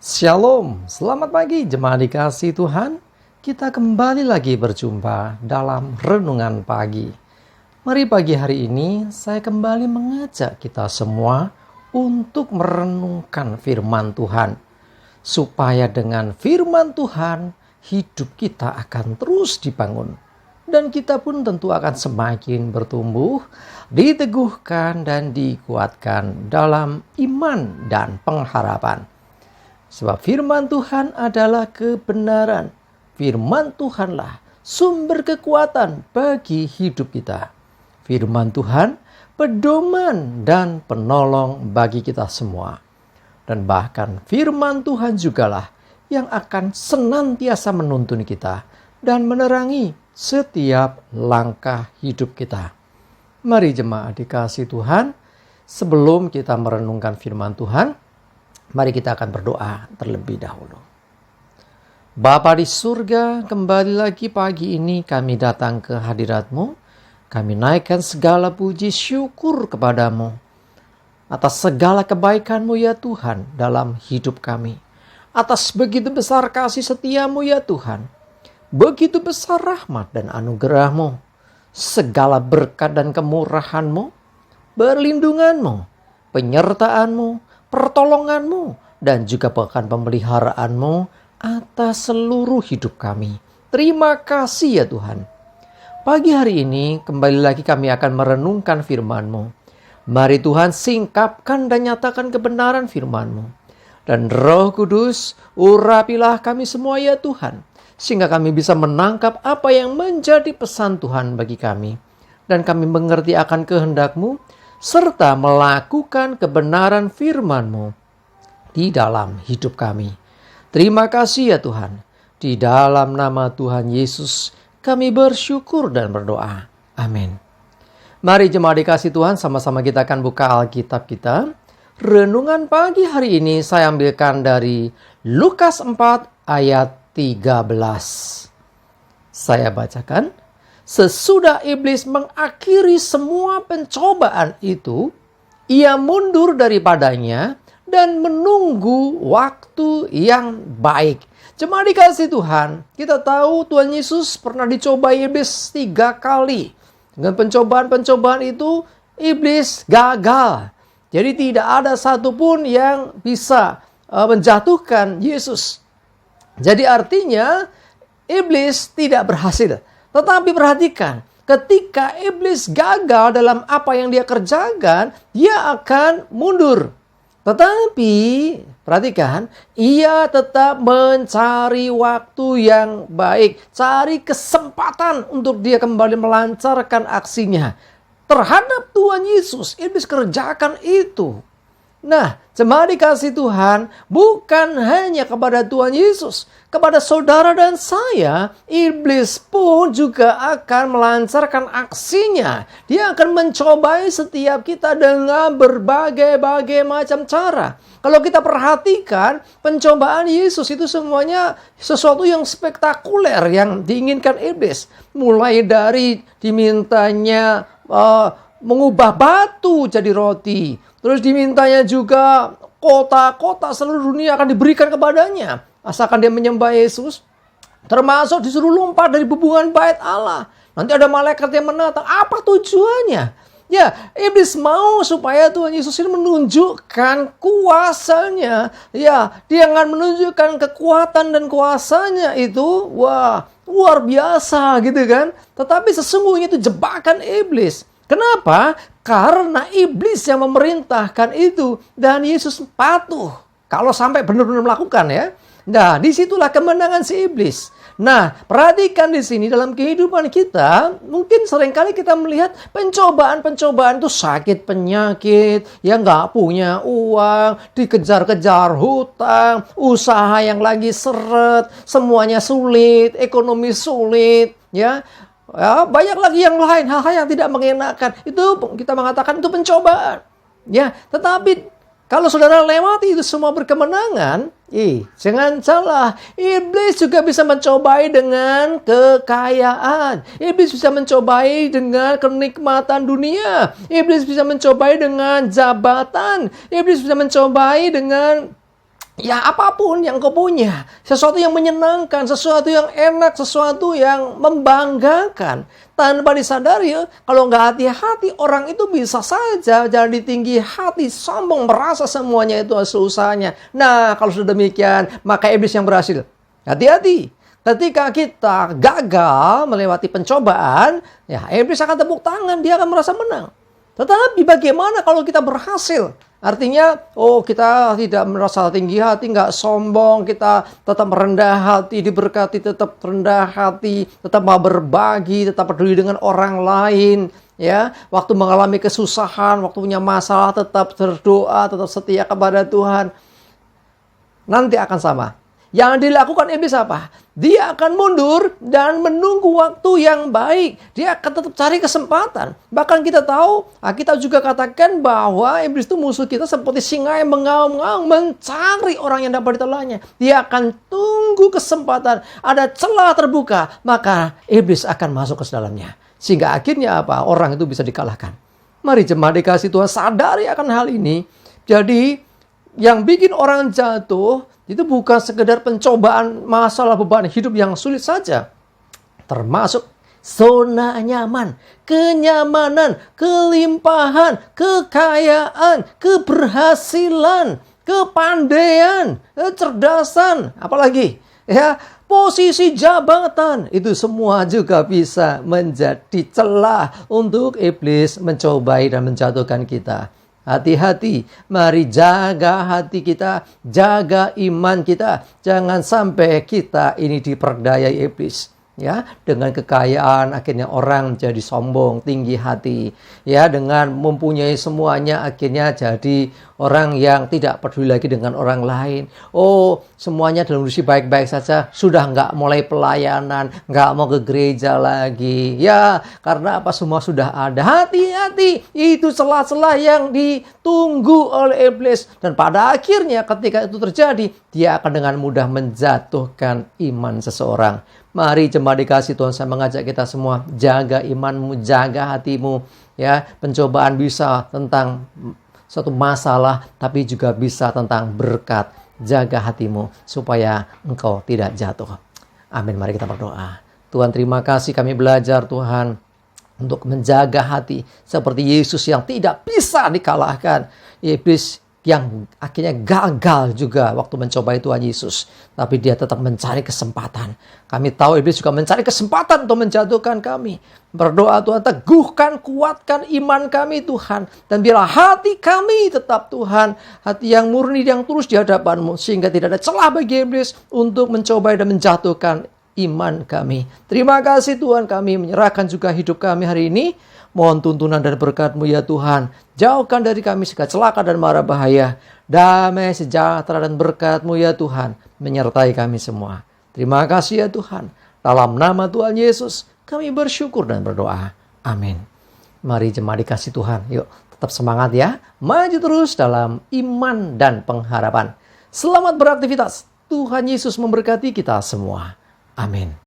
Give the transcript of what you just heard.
Shalom, selamat pagi jemaat dikasih Tuhan. Kita kembali lagi berjumpa dalam renungan pagi. Mari pagi hari ini saya kembali mengajak kita semua untuk merenungkan firman Tuhan. Supaya dengan firman Tuhan hidup kita akan terus dibangun. Dan kita pun tentu akan semakin bertumbuh, diteguhkan dan dikuatkan dalam iman dan pengharapan. Sebab firman Tuhan adalah kebenaran. Firman Tuhanlah sumber kekuatan bagi hidup kita. Firman Tuhan pedoman dan penolong bagi kita semua. Dan bahkan firman Tuhan jugalah yang akan senantiasa menuntun kita dan menerangi setiap langkah hidup kita. Mari jemaat dikasih Tuhan, sebelum kita merenungkan firman Tuhan, mari kita akan berdoa terlebih dahulu. Bapa di surga, kembali lagi pagi ini kami datang ke hadirat-Mu. Kami naikkan segala puji syukur kepadamu atas segala kebaikan-Mu ya Tuhan dalam hidup kami. Atas begitu besar kasih setia-Mu ya Tuhan. Begitu besar rahmat dan anugerah-Mu. Segala berkat dan kemurahan-Mu, perlindungan-Mu, penyertaan-Mu, pertolongan-Mu, dan juga bahkan pemeliharaan-Mu atas seluruh hidup kami. Terima kasih ya Tuhan. Pagi hari ini kembali lagi kami akan merenungkan firman-Mu. Mari Tuhan singkapkan dan nyatakan kebenaran firman-Mu. Dan Roh Kudus urapilah kami semua ya Tuhan. Sehingga kami bisa menangkap apa yang menjadi pesan Tuhan bagi kami. Dan kami mengerti akan kehendak-Mu, serta melakukan kebenaran firman-Mu di dalam hidup kami. Terima kasih ya Tuhan. Di dalam nama Tuhan Yesus kami bersyukur dan berdoa. Amin. Mari jemaat dikasih Tuhan, sama-sama kita akan buka Alkitab kita. Renungan pagi hari ini saya ambilkan dari Lukas 4 ayat 13. Saya bacakan. Sesudah iblis mengakhiri semua pencobaan itu, ia mundur daripadanya dan menunggu waktu yang baik. Jemaat dikasih Tuhan, kita tahu Tuhan Yesus pernah dicobai iblis 3 kali. Dengan pencobaan-pencobaan itu, iblis gagal. Jadi tidak ada satupun yang bisa menjatuhkan Yesus. Jadi artinya, iblis tidak berhasil. Tetapi perhatikan, ketika iblis gagal dalam apa yang dia kerjakan, dia akan mundur. Tetapi, perhatikan, ia tetap mencari waktu yang baik. Cari kesempatan untuk dia kembali melancarkan aksinya. Terhadap Tuhan Yesus, iblis kerjakan itu. Nah, jemaat dikasih Tuhan, bukan hanya kepada Tuhan Yesus, kepada saudara dan saya, iblis pun juga akan melancarkan aksinya. Dia akan mencobai setiap kita dengan berbagai macam cara. Kalau kita perhatikan, pencobaan Yesus itu semuanya sesuatu yang spektakuler yang diinginkan iblis. Mulai dari dimintanya mengubah batu jadi roti. Terus dimintanya juga kota-kota seluruh dunia akan diberikan kepadanya. Asalkan dia menyembah Yesus. Termasuk disuruh lompat dari bubungan bait Allah. Nanti ada malaikat yang menatang. Apa tujuannya? Ya, iblis mau supaya Tuhan Yesus ini menunjukkan kuasanya. Ya, dia akan menunjukkan kekuatan dan kuasanya itu. Wah, luar biasa gitu kan. Tetapi sesungguhnya itu jebakan iblis. Kenapa? Karena iblis yang memerintahkan itu dan Yesus patuh. Kalau sampai benar-benar melakukan ya. Nah, disitulah kemenangan si iblis. Nah, perhatikan di sini dalam kehidupan kita, mungkin seringkali kita melihat pencobaan-pencobaan itu sakit penyakit, yang nggak punya uang, dikejar-kejar hutang, usaha yang lagi seret, semuanya sulit, ekonomi sulit, ya. Ya, banyak lagi yang lain, hal-hal yang tidak mengenakan. Itu kita mengatakan itu pencobaan. Ya, tetapi kalau saudara lewati itu semua berkemenangan, jangan salah. Iblis juga bisa mencobai dengan kekayaan. Iblis bisa mencobai dengan kenikmatan dunia. Iblis bisa mencobai dengan jabatan. Iblis bisa mencobai dengan ya apapun yang kau punya, sesuatu yang menyenangkan, sesuatu yang enak, sesuatu yang membanggakan. Tanpa disadari, kalau nggak hati-hati, orang itu bisa saja jadi tinggi hati, sombong, merasa semuanya itu hasil usahanya. Nah, kalau sudah demikian, maka iblis yang berhasil. Hati-hati. Ketika kita gagal melewati pencobaan, ya iblis akan tepuk tangan, dia akan merasa menang. Tetapi bagaimana kalau kita berhasil? Artinya, kita tidak merasa tinggi hati, nggak sombong, kita tetap rendah hati, diberkati, tetap rendah hati, tetap mau berbagi, tetap peduli dengan orang lain. Ya, waktu mengalami kesusahan, waktu punya masalah, tetap berdoa, tetap setia kepada Tuhan. Nanti akan sama. Yang dilakukan iblis apa? Dia akan mundur dan menunggu waktu yang baik. Dia akan tetap cari kesempatan. Bahkan kita tahu, kita juga katakan bahwa iblis itu musuh kita seperti singa yang mengaum-ngaum mencari orang yang dapat ditelannya. Dia akan tunggu kesempatan. Ada celah terbuka, maka iblis akan masuk ke dalamnya. Sehingga akhirnya apa? Orang itu bisa dikalahkan. Mari jemaat dikasih Tuhan sadari akan hal ini. Jadi yang bikin orang jatuh itu bukan sekedar pencobaan, masalah, beban hidup yang sulit saja. Termasuk zona nyaman, kenyamanan, kelimpahan, kekayaan, keberhasilan, kepandaian, kecerdasan, apalagi ya, posisi jabatan. Itu semua juga bisa menjadi celah untuk iblis mencobai dan menjatuhkan kita. Hati-hati, mari jaga hati kita, jaga iman kita. Jangan sampai kita ini diperdayai iblis. Ya, dengan kekayaan akhirnya orang jadi sombong, tinggi hati. Ya, dengan mempunyai semuanya akhirnya jadi orang yang tidak peduli lagi dengan orang lain. Semuanya dalam kondisi baik-baik saja, sudah nggak mulai pelayanan, nggak mau ke gereja lagi. Ya, karena apa, semua sudah ada. Hati-hati, itu celah-celah yang ditunggu oleh iblis. Dan pada akhirnya ketika itu terjadi, dia akan dengan mudah menjatuhkan iman seseorang. Mari jemaat dikasih Tuhan, saya mengajak kita semua, jaga imanmu, jaga hatimu. Ya, pencobaan bisa tentang suatu masalah, tapi juga bisa tentang berkat. Jaga hatimu supaya engkau tidak jatuh. Amin. Mari kita berdoa. Tuhan, terima kasih kami belajar Tuhan untuk menjaga hati seperti Yesus yang tidak bisa dikalahkan. Iblis yang akhirnya gagal juga waktu mencobai Tuhan Yesus. Tapi dia tetap mencari kesempatan. Kami tahu iblis juga mencari kesempatan untuk menjatuhkan kami. Berdoa Tuhan, teguhkan, kuatkan iman kami Tuhan. Dan biarlah hati kami tetap Tuhan, hati yang murni, yang tulus di hadapan-Mu. Sehingga tidak ada celah bagi iblis untuk mencobai dan menjatuhkan iman kami. Terima kasih Tuhan, kami menyerahkan juga hidup kami hari ini. Mohon tuntunan dan berkat-Mu ya Tuhan. Jauhkan dari kami segala celaka dan mara bahaya. Damai, sejahtera dan berkat-Mu ya Tuhan menyertai kami semua. Terima kasih ya Tuhan. Dalam nama Tuhan Yesus kami bersyukur dan berdoa. Amin. Mari jemaat dikasih Tuhan. Yuk tetap semangat ya. Maju terus dalam iman dan pengharapan. Selamat beraktivitas. Tuhan Yesus memberkati kita semua. Amin.